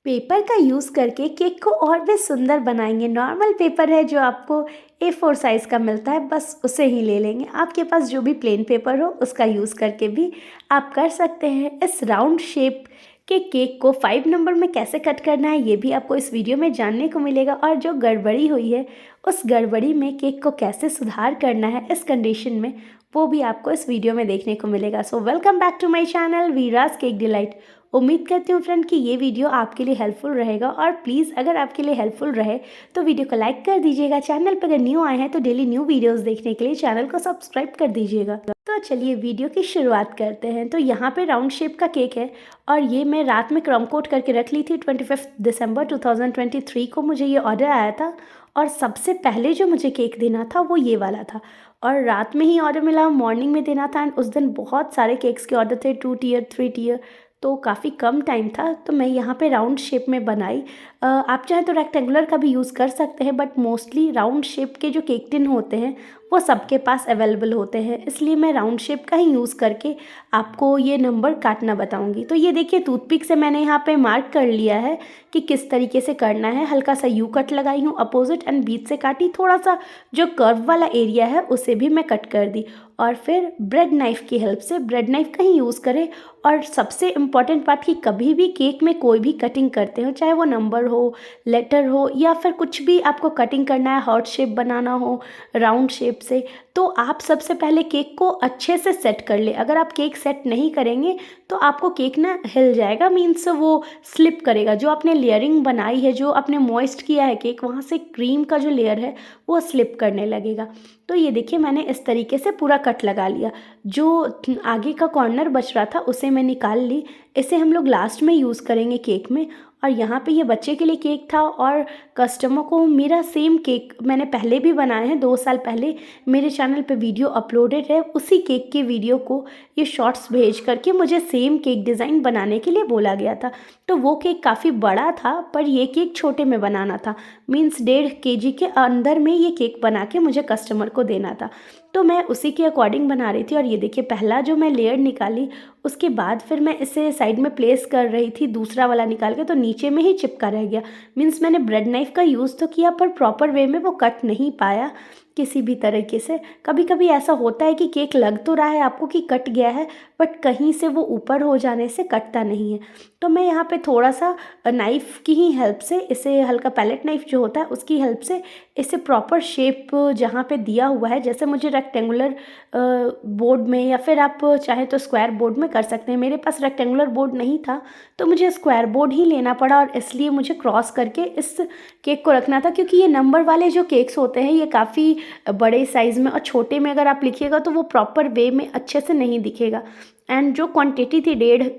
Paper का use करके cake को और भी सुंदर बनाएंगे। नॉर्मल पेपर है जो आपको A4 साइज़ का मिलता है, बस उसे ही ले लेंगे। आपके पास जो भी प्लेन पेपर हो उसका यूज़ करके भी आप कर सकते हैं। इस राउंड शेप के केक को 5 नंबर में कैसे कट करना है ये भी आपको इस वीडियो में जानने को मिलेगा, और जो गड़बड़ी हुई है उस गड़बड़ी में केक को कैसे सुधार करना है इस कंडीशन में, वो भी आपको इस वीडियो में देखने को मिलेगा। So welcome back to my channel Veeraj Cake Delight. उम्मीद करती हूँ फ्रेंड कि ये वीडियो आपके लिए हेल्पफुल रहेगा, और प्लीज़ अगर आपके लिए हेल्पफुल रहे तो वीडियो को लाइक कर दीजिएगा। चैनल पर अगर न्यू आए हैं तो डेली न्यू वीडियोस देखने के लिए चैनल को सब्सक्राइब कर दीजिएगा। तो चलिए वीडियो की शुरुआत करते हैं। तो यहाँ पे राउंड शेप का केक है, और ये मैं रात में क्रम कोट करके रख ली थी। 25 दिसंबर 2023 को मुझे ये ऑर्डर आया था, और सबसे पहले जो मुझे केक देना था वो ये वाला था, और रात में ही ऑर्डर मिला, मॉर्निंग में देना था। एंड उस दिन बहुत सारे केक्स के ऑर्डर थे, 2 टियर 3 टियर, तो काफ़ी कम टाइम था, तो मैं यहाँ पे राउंड शेप में बनाई। आप चाहें तो रेक्टेंगुलर का भी यूज़ कर सकते हैं, बट मोस्टली राउंड शेप के जो केक टिन होते हैं वो सबके पास अवेलेबल होते हैं, इसलिए मैं राउंड शेप का ही यूज़ करके आपको ये नंबर काटना बताऊंगी। तो ये देखिए, टूथपिक से मैंने यहाँ पे मार्क कर लिया है कि किस तरीके से करना है। हल्का सा यू कट लगाई हूँ अपोजिट, एंड बीच से काटी। थोड़ा सा जो कर्व वाला एरिया है उसे भी मैं कट कर दी, और फिर ब्रेड नाइफ़ की हेल्प से, ब्रेड नाइफ़ का ही यूज़ करें। और सबसे इम्पॉर्टेंट बात कि कभी भी केक में कोई भी कटिंग करते हो, चाहे वो नंबर हो, लेटर हो, या फिर कुछ भी आपको कटिंग करना है, हार्ट शेप बनाना हो राउंड शेप से, तो आप सबसे पहले केक को अच्छे से सेट कर ले। अगर आप केक सेट नहीं करेंगे तो आपको केक ना हिल जाएगा, मीन्स वो स्लिप करेगा। जो आपने लेयरिंग बनाई है, जो आपने मॉइस्ट किया है केक, वहाँ से क्रीम का जो लेयर है वो स्लिप करने लगेगा। तो ये देखिए, मैंने इस तरीके से पूरा कट लगा लिया। जो आगे का कॉर्नर बच रहा था उसे मैं निकाल ली। इसे हम लोग लास्ट में यूज़ करेंगे केक में। और यहाँ पे ये बच्चे के लिए केक था, और कस्टमर को मेरा सेम केक मैंने पहले भी बनाए हैं, 2 साल पहले मेरे चैनल पे वीडियो अपलोडेड है। उसी केक के वीडियो को ये शॉर्ट्स भेज करके मुझे सेम केक डिज़ाइन बनाने के लिए बोला गया था। तो वो केक काफ़ी बड़ा था, पर ये केक छोटे में बनाना था, मीन्स 1.5 kg के अंदर में ये केक बना के मुझे कस्टमर को देना था। तो मैं उसी के अकॉर्डिंग बना रही थी। और ये देखिए, पहला जो मैं लेयर निकाली, उसके बाद फिर मैं इसे साइड में प्लेस कर रही थी दूसरा वाला निकाल के, तो नीचे में ही चिपका रह गया। मीन्स मैंने ब्रेड नाइफ़ का यूज़ तो किया, पर प्रॉपर वे में वो कट नहीं पाया किसी भी तरीके से। कभी कभी ऐसा होता है कि केक लग तो रहा है आपको कि कट गया है, बट कहीं से वो ऊपर हो जाने से कटता नहीं है। तो मैं यहाँ पे थोड़ा सा नाइफ़ की ही हेल्प से, इसे हल्का पैलेट नाइफ़ जो होता है उसकी हेल्प से इसे प्रॉपर शेप जहाँ पे दिया हुआ है, जैसे मुझे रेक्टेंगुलर बोर्ड में, या फिर आप चाहे तो स्क्वायर बोर्ड में कर सकते हैं। मेरे पास रेक्टेंगुलर बोर्ड नहीं था, तो मुझे स्क्वायर बोर्ड ही लेना पड़ा, और इसलिए मुझे क्रॉस करके इस केक को रखना था, क्योंकि ये नंबर वाले जो केक्स होते हैं ये काफ़ी बड़े साइज़ में, और छोटे में अगर आप लिखिएगा तो वो प्रॉपर वे में अच्छे से नहीं दिखेगा। एंड जो क्वांटिटी थी 1.5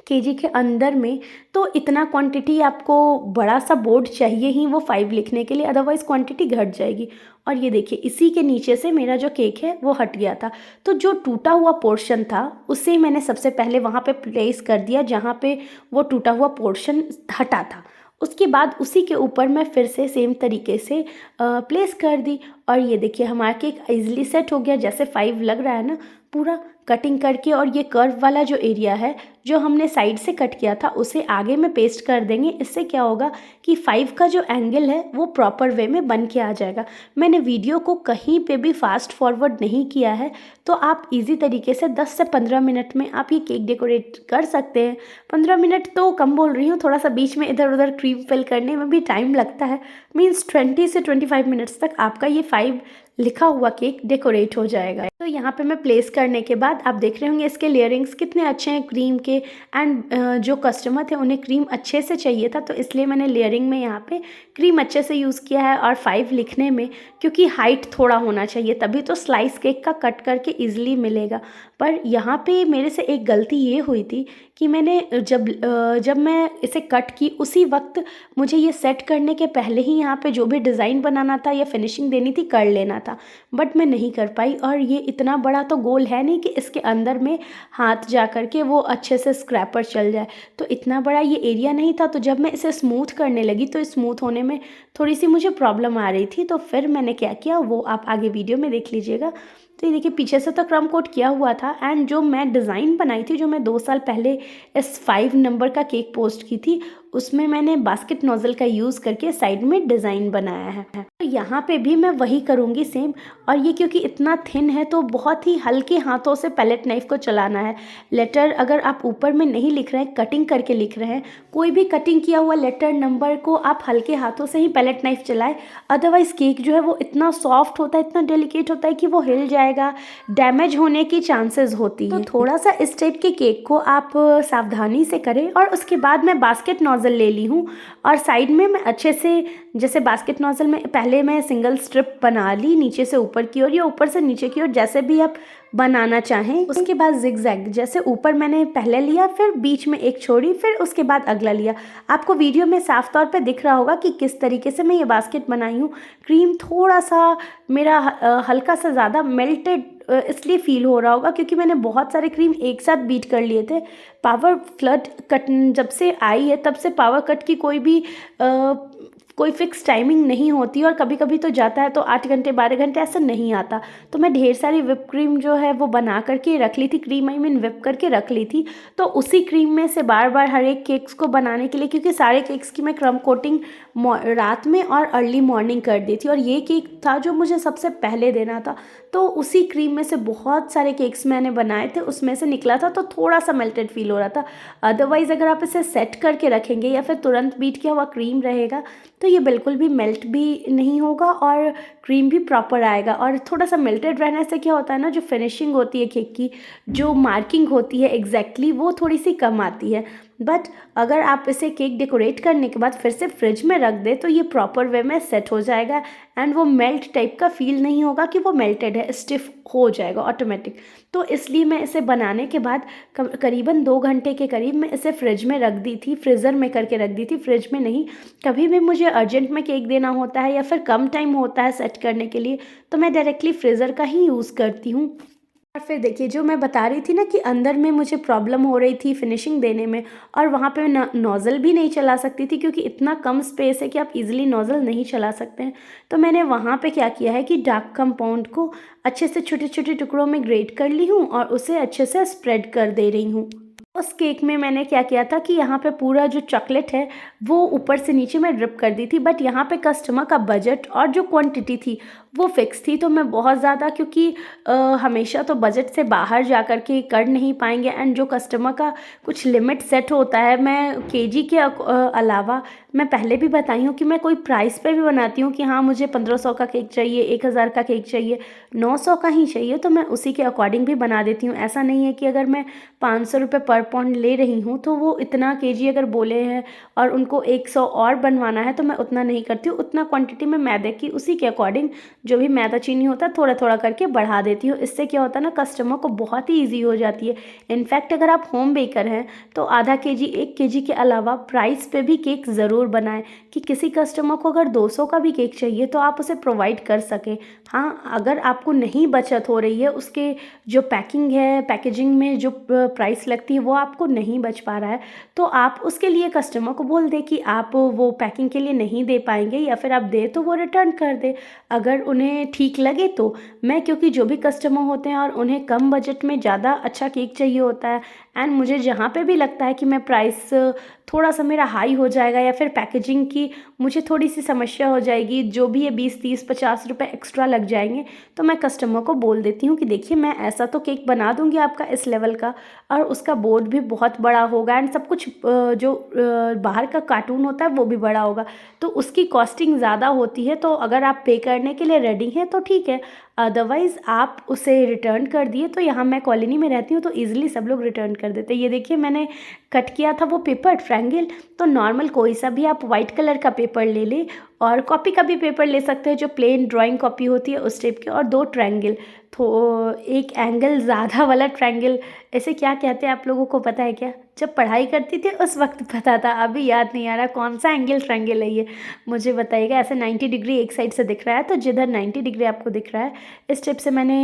kg के अंदर में, तो इतना क्वांटिटी आपको बड़ा सा बोर्ड चाहिए ही वो 5 लिखने के लिए, अदरवाइज़ क्वांटिटी घट जाएगी। और ये देखिए, इसी के नीचे से मेरा जो केक है वो हट गया था। तो जो टूटा हुआ पोर्शन था उसे मैंने सबसे पहले वहाँ पे प्लेस कर दिया जहाँ पे वो टूटा हुआ पोर्शन हटा था। उसके बाद उसी के ऊपर मैं फिर से सेम तरीके से प्लेस कर दी, और ये देखिए, हमारा केक ईजिली सेट हो गया। जैसे 5 लग रहा है ना, पूरा कटिंग करके। और ये कर्व वाला जो एरिया है जो हमने साइड से कट किया था उसे आगे में पेस्ट कर देंगे। इससे क्या होगा कि 5 का जो एंगल है वो प्रॉपर वे में बन के आ जाएगा। मैंने वीडियो को कहीं पे भी फास्ट फॉरवर्ड नहीं किया है, तो आप इजी तरीके से 10 से 15 मिनट में आप ये केक डेकोरेट कर सकते हैं। 15 मिनट तो कम बोल रही हूँ, थोड़ा सा बीच में इधर उधर क्रीम फिल करने में भी टाइम लगता है। मीन्स 20 से 25 मिनट्स तक आपका ये 5 लिखा हुआ केक डेकोरेट हो जाएगा। तो यहाँ पे मैं प्लेस करने के बाद आप देख रहे होंगे इसके लेयरिंग्स कितने अच्छे हैं क्रीम के। एंड जो कस्टमर थे उन्हें क्रीम अच्छे से चाहिए था, तो इसलिए मैंने लेयरिंग में यहाँ पे क्रीम अच्छे से यूज़ किया है। और 5 लिखने में क्योंकि हाइट थोड़ा होना चाहिए, तभी तो स्लाइस केक का कट करके ईजिली मिलेगा। पर यहाँ पे मेरे से एक गलती ये हुई थी कि मैंने जब मैं इसे कट की उसी वक्त मुझे ये सेट करने के पहले ही यहाँ पे जो भी डिज़ाइन बनाना था या फिनिशिंग देनी थी कर लेना था, बट मैं नहीं कर पाई। और ये इतना बड़ा तो गोल है नहीं कि इसके अंदर में हाथ जा कर के वो अच्छे से स्क्रैपर चल जाए। तो इतना बड़ा ये एरिया नहीं था, तो जब मैं इसे स्मूथ करने लगी तो स्मूथ होने में थोड़ी सी मुझे प्रॉब्लम आ रही थी। तो फिर मैंने क्या किया वो आप आगे वीडियो में देख लीजिएगा। तो ये देखिए पीछे से तो क्रम कोट किया हुआ था, एंड जो मैं डिज़ाइन बनाई थी, जो मैं 2 साल पहले इस 5 नंबर का केक पोस्ट की थी, उसमें मैंने बास्केट नोज़ल का यूज़ करके साइड में डिज़ाइन बनाया है। तो यहाँ पे भी मैं वही करूँगी सेम। और ये क्योंकि इतना थिन है तो बहुत ही हल्के हाथों से पैलेट नाइफ को चलाना है। लेटर अगर आप ऊपर में नहीं लिख रहे हैं, कटिंग करके लिख रहे हैं, कोई भी कटिंग किया हुआ लेटर नंबर को आप हल्के हाथों से ही पैलेट नाइफ चलाएं। अदरवाइज़ केक जो है वो इतना सॉफ्ट होता है, इतना डेलिकेट होता है कि वो हिल जाएगा, डैमेज होने की चांसेस होती है। तो थोड़ा सा इस टाइप के केक को आप सावधानी से करें। और उसके बाद मैं बास्केट नोज़ल ले ली हूँ और साइड में मैं अच्छे से, जैसे बास्केट नोज़ल में पहले मैं सिंगल स्ट्रिप बना ली नीचे से ऊपर की ओर या ऊपर से नीचे की ओर, जैसे भी आप बनाना चाहें। उसके बाद जिगजैग, जैसे ऊपर मैंने पहले लिया, फिर बीच में एक छोड़ी, फिर उसके बाद अगला लिया। आपको वीडियो में साफ तौर पे दिख रहा होगा कि किस तरीके से मैं ये बास्केट बनाई हूँ। क्रीम थोड़ा सा मेरा हल्का सा ज़्यादा मेल्टेड इसलिए फील हो रहा होगा क्योंकि मैंने बहुत सारे क्रीम एक साथ बीट कर लिए थे। पावर फ्लड कट जब से आई है तब से पावर कट की कोई फिक्स टाइमिंग नहीं होती, और कभी कभी तो जाता है तो 8 घंटे 12 घंटे ऐसा नहीं आता। तो मैं ढेर सारी विप क्रीम जो है वो बना करके रख ली थी, क्रीम आई मीन विप करके रख ली थी। तो उसी क्रीम में से बार बार हर एक केक्स को बनाने के लिए, क्योंकि सारे केक्स की मैं क्रम कोटिंग रात में और अर्ली मॉर्निंग कर दी थी, और ये केक था जो मुझे सबसे पहले देना था। तो उसी क्रीम में से बहुत सारे केक्स मैंने बनाए थे, उसमें से निकला था, तो थोड़ा सा मेल्टेड फील हो रहा था। अदरवाइज़ अगर आप इसे सेट करके रखेंगे या फिर तुरंत बीट किया हुआ क्रीम रहेगा तो ये बिल्कुल भी मेल्ट भी नहीं होगा और क्रीम भी प्रॉपर आएगा। और थोड़ा सा मेल्टेड रहने से क्या होता है ना, जो फिनिशिंग होती है केक की, जो मार्किंग होती है एग्जैक्टली वो थोड़ी सी कम आती है। बट अगर आप इसे केक डेकोरेट करने के बाद फिर से फ्रिज में रख दें तो ये प्रॉपर वे में सेट हो जाएगा, एंड वो मेल्ट टाइप का फील नहीं होगा कि वो मेल्टेड है, स्टिफ हो जाएगा ऑटोमेटिक। तो इसलिए मैं इसे बनाने के बाद करीबन 2 घंटे के करीब मैं इसे फ्रिज में रख दी थी, फ्रीज़र में करके रख दी थी, फ्रिज में नहीं। कभी भी मुझे अर्जेंट में केक देना होता है या फिर कम टाइम होता है सेट करने के लिए तो मैं डायरेक्टली फ्रीज़र का ही यूज़ करती हूँ। और फिर देखिए जो मैं बता रही थी ना कि अंदर में मुझे प्रॉब्लम हो रही थी फिनिशिंग देने में, और वहाँ पे मैं नोज़ल भी नहीं चला सकती थी क्योंकि इतना कम स्पेस है कि आप इजीली नोज़ल नहीं चला सकते हैं। तो मैंने वहाँ पे क्या किया है कि डार्क कंपाउंड को अच्छे से छोटे छोटे टुकड़ों में ग्रेट कर ली हूँ और उसे अच्छे से स्प्रेड कर दे रही हूँ। उस केक में मैंने क्या किया था कि यहाँ पे पूरा जो चॉकलेट है वो ऊपर से नीचे में ड्रिप कर दी थी, बट यहाँ पे कस्टमर का बजट और जो क्वांटिटी थी वो फिक्स थी। तो मैं बहुत ज़्यादा, क्योंकि हमेशा तो बजट से बाहर जा कर के कर नहीं पाएंगे, एंड जो कस्टमर का कुछ लिमिट सेट होता है, मैं केजी के अलावा मैं पहले भी बताई हूँ कि मैं कोई प्राइस पे भी बनाती हूँ कि हाँ मुझे 1500 का केक चाहिए, 1000 का केक चाहिए, 900 का ही चाहिए, तो मैं उसी के अकॉर्डिंग भी बना देती हूँ। ऐसा नहीं है कि अगर मैं 500 रुपये पर पाउंड ले रही हूँ तो वो इतना केजी अगर बोले हैं और उनको 100 और बनवाना है तो मैं उतना नहीं करती हूँ। उतना क्वांटिटी में मैदे की उसी के अकॉर्डिंग जो भी मैदा चीनी होता है थोड़ा थोड़ा करके बढ़ा देती हूँ। इससे क्या होता है ना, कस्टमर को बहुत ही ईजी हो जाती है। इनफैक्ट अगर आप होम बेकर हैं तो आधा केजी 1 केजी के अलावा प्राइस पे भी केक ज़रूर बनाएं कि किसी कस्टमर को अगर 200 का भी केक चाहिए तो आप उसे प्रोवाइड कर सकें। हाँ, अगर आपको नहीं बचत हो रही है, उसके जो पैकिंग है, पैकेजिंग में जो प्राइस लगती है वो आपको नहीं बच पा रहा है, तो आप उसके लिए कस्टमर को बोल दें कि आप वो पैकिंग के लिए नहीं दे पाएंगे, या फिर आप दे तो वो रिटर्न कर दे अगर उन्हें ठीक लगे तो। मैं, क्योंकि जो भी कस्टमर होते हैं और उन्हें कम बजट में ज़्यादा अच्छा केक चाहिए होता है, एंड मुझे जहाँ पे भी लगता है कि मैं प्राइस थोड़ा सा मेरा हाई हो जाएगा या फिर पैकेजिंग की मुझे थोड़ी सी समस्या हो जाएगी, जो भी ये 20 30 50 रुपए एक्स्ट्रा लग जाएंगे, तो मैं कस्टमर को बोल देती हूँ कि देखिए मैं ऐसा तो केक बना दूँगी आपका इस लेवल का, और उसका बोर्ड भी बहुत बड़ा होगा, एंड सब कुछ जो बाहर का कार्टून होता है वो भी बड़ा होगा, तो उसकी कॉस्टिंग ज़्यादा होती है। तो अगर आप पे करने के लिए रेडी हैं तो ठीक है, अदरवाइज़ आप उसे रिटर्न कर दिए। तो यहाँ मैं कॉलोनी में रहती हूँ तो ईज़िली सब लोग रिटर्न कर देते हैं। ये देखिए मैंने कट किया था वो पेपर ट्रायंगल, तो नॉर्मल कोई सा भी आप वाइट कलर का पेपर ले लें, और कॉपी का भी पेपर ले सकते हैं जो प्लेन ड्राइंग कॉपी होती है उस टाइप की, और 2 ट्रायंगल, तो एक एंगल ज़्यादा वाला ट्रायंगल, ऐसे क्या कहते हैं आप लोगों को पता है क्या? जब पढ़ाई करती थी उस वक्त पता था, अभी याद नहीं आ रहा कौन सा एंगल ट्रायंगल है ये, मुझे बताइएगा। ऐसे 90 डिग्री एक साइड से दिख रहा है, तो जिधर 90 डिग्री आपको दिख रहा है इस टिप से मैंने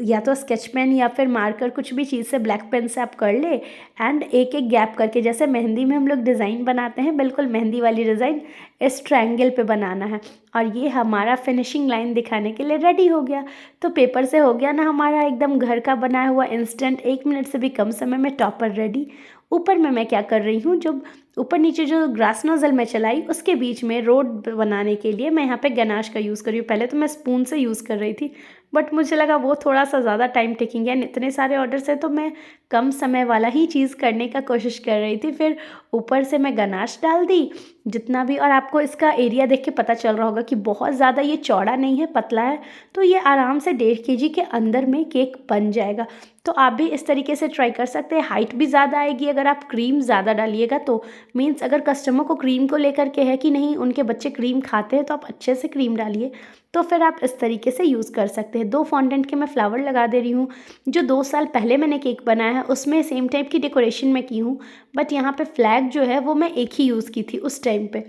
या तो स्केच पेन या फिर मार्कर कुछ भी चीज़ से ब्लैक पेन से आप कर ले एंड एक एक गैप करके, जैसे मेहंदी में हम लोग डिज़ाइन बनाते हैं, बिल्कुल मेहंदी वाली डिज़ाइन इस ट्रायंगल पे बनाना है। और ये हमारा फिनिशिंग लाइन दिखाने के लिए रेडी हो गया। तो पेपर से हो गया ना हमारा एकदम घर का बनाया हुआ इंस्टेंट 1 मिनट से भी कम समय में टॉपर रेडी। ऊपर में मैं क्या कर रही हूँ, जब ऊपर नीचे जो ग्रास नोजल में चलाई उसके बीच में रोड बनाने के लिए मैं यहाँ पे गनाश का यूज़ कर रही हूँ। पहले तो मैं स्पून से यूज़ कर रही थी, बट मुझे लगा वो थोड़ा सा ज़्यादा टाइम टेकिंग है, इतने सारे ऑर्डर से तो मैं कम समय वाला ही चीज़ करने का कोशिश कर रही थी। फिर ऊपर से मैं गनाश डाल दी जितना भी, और आपको इसका एरिया देख के पता चल रहा होगा कि बहुत ज़्यादा ये चौड़ा नहीं है, पतला है, तो ये आराम से 1.5 kg के अंदर में केक बन जाएगा। तो आप भी इस तरीके से ट्राई कर सकते हैं। हाइट भी ज़्यादा आएगी अगर आप क्रीम ज़्यादा डालिएगा तो, मीन्स अगर कस्टमर को क्रीम को लेकर के है कि नहीं उनके बच्चे क्रीम खाते हैं तो आप अच्छे से क्रीम डालिए, तो फिर आप इस तरीके से यूज़ कर सकते हैं। 2 फॉन्डेंट के मैं फ्लावर लगा दे रही हूँ। जो 2 साल पहले मैंने केक बनाया है उसमें सेम टाइप की डेकोरेशन मैं की हूँ, बट यहाँ पे फ्लैग जो है वो मैं एक ही यूज़ की थी उस टाइम पे,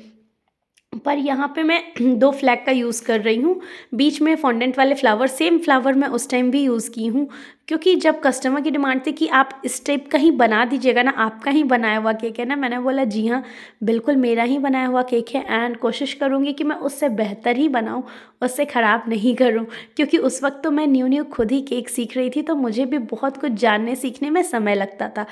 पर यहाँ पे मैं 2 फ्लैग का यूज़ कर रही हूँ। बीच में फॉन्डेंट वाले फ्लावर, सेम फ्लावर मैं उस टाइम भी यूज़ की हूँ, क्योंकि जब कस्टमर की डिमांड थी कि आप इस टाइप का ही बना दीजिएगा ना, आपका ही बनाया हुआ केक है ना, मैंने बोला जी हाँ बिल्कुल मेरा ही बनाया हुआ केक है एंड कोशिश करूँगी कि मैं उससे बेहतर ही बनाऊँ, उससे ख़राब नहीं करूँ। क्योंकि उस वक्त तो मैं न्यू खुद ही केक सीख रही थी, तो मुझे भी बहुत कुछ जानने सीखने में समय लगता था,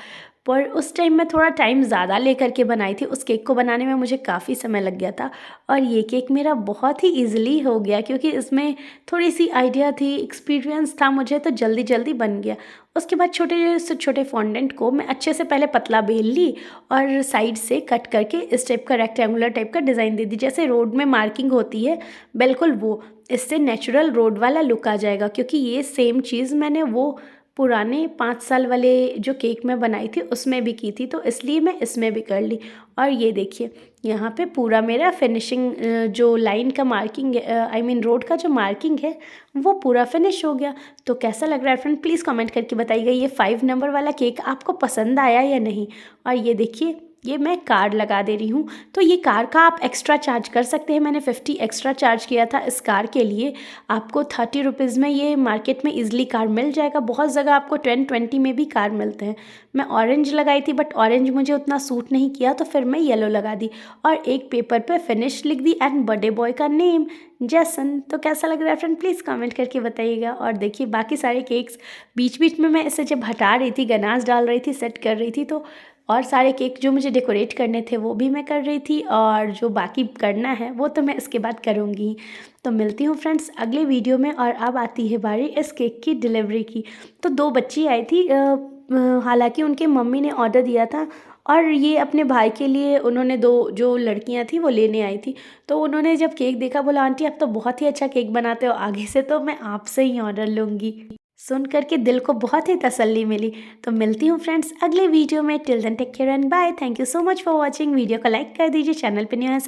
पर उस टाइम मैं थोड़ा टाइम ज़्यादा लेकर के बनाई थी। उस केक को बनाने में मुझे काफ़ी समय लग गया था और ये केक मेरा बहुत ही ईज़िली हो गया, क्योंकि इसमें थोड़ी सी आइडिया थी, एक्सपीरियंस था मुझे, तो जल्दी जल्दी बन गया। उसके बाद छोटे से छोटे फॉन्डेंट को मैं अच्छे से पहले पतला बेल ली और साइड से कट करके इस टाइप का रेक्टेंगुलर टाइप का डिज़ाइन दे दी, जैसे रोड में मार्किंग होती है बिल्कुल वो। इससे नेचुरल रोड वाला लुक आ जाएगा, क्योंकि ये सेम चीज़ मैंने वो पुराने 5 साल वाले जो केक मैं बनाई थी उसमें भी की थी, तो इसलिए मैं इसमें भी कर ली। और ये देखिए यहाँ पे पूरा मेरा फिनिशिंग जो लाइन का मार्किंग आई मीन रोड का जो मार्किंग है वो पूरा फिनिश हो गया। तो कैसा लग रहा है फ्रेंड, प्लीज़ कमेंट करके बताइएगा ये 5 नंबर वाला केक आपको पसंद आया या नहीं। और ये देखिए ये मैं कार्ड लगा दे रही हूँ, तो ये कार का आप एक्स्ट्रा चार्ज कर सकते हैं। मैंने 50 एक्स्ट्रा चार्ज किया था इस कार के लिए। आपको 30 रुपीज़ में ये मार्केट में ईजिली कार मिल जाएगा, बहुत जगह आपको 10-20 में भी कार मिलते हैं। मैं ऑरेंज लगाई थी बट ऑरेंज मुझे उतना सूट नहीं किया, तो फिर मैं येलो लगा दी और एक पेपर पे फिनिश लिख दी एंड बर्थडे बॉय का नेम जैसन। तो कैसा लग रहा है फ्रेंड, प्लीज़ कमेंट करके बताइएगा। और देखिए बाकी सारे केक्स बीच बीच में मैं इसे जब हटा रही थी, गनाश डाल रही थी, सेट कर रही थी, तो और सारे केक जो मुझे डेकोरेट करने थे वो भी मैं कर रही थी, और जो बाकी करना है वो तो मैं इसके बाद करूँगी। तो मिलती हूँ फ्रेंड्स अगले वीडियो में। और अब आती है बारी इस केक की डिलीवरी की। तो 2 बच्ची आई थी, हालांकि उनके मम्मी ने ऑर्डर दिया था और ये अपने भाई के लिए उन्होंने 2 जो लड़कियां थी वो लेने आई थी। तो उन्होंने जब केक देखा बोला आंटी आप तो बहुत ही अच्छा केक बनाते हो, आगे से तो मैं आपसे ही ऑर्डर लूँगी। सुन करके दिल को बहुत ही तसल्ली मिली। तो मिलती हूँ फ्रेंड्स अगले वीडियो में। Till then take care and bye. Thank you so much for watching. Video को लाइक कर दीजिए, चैनल पे न्यू है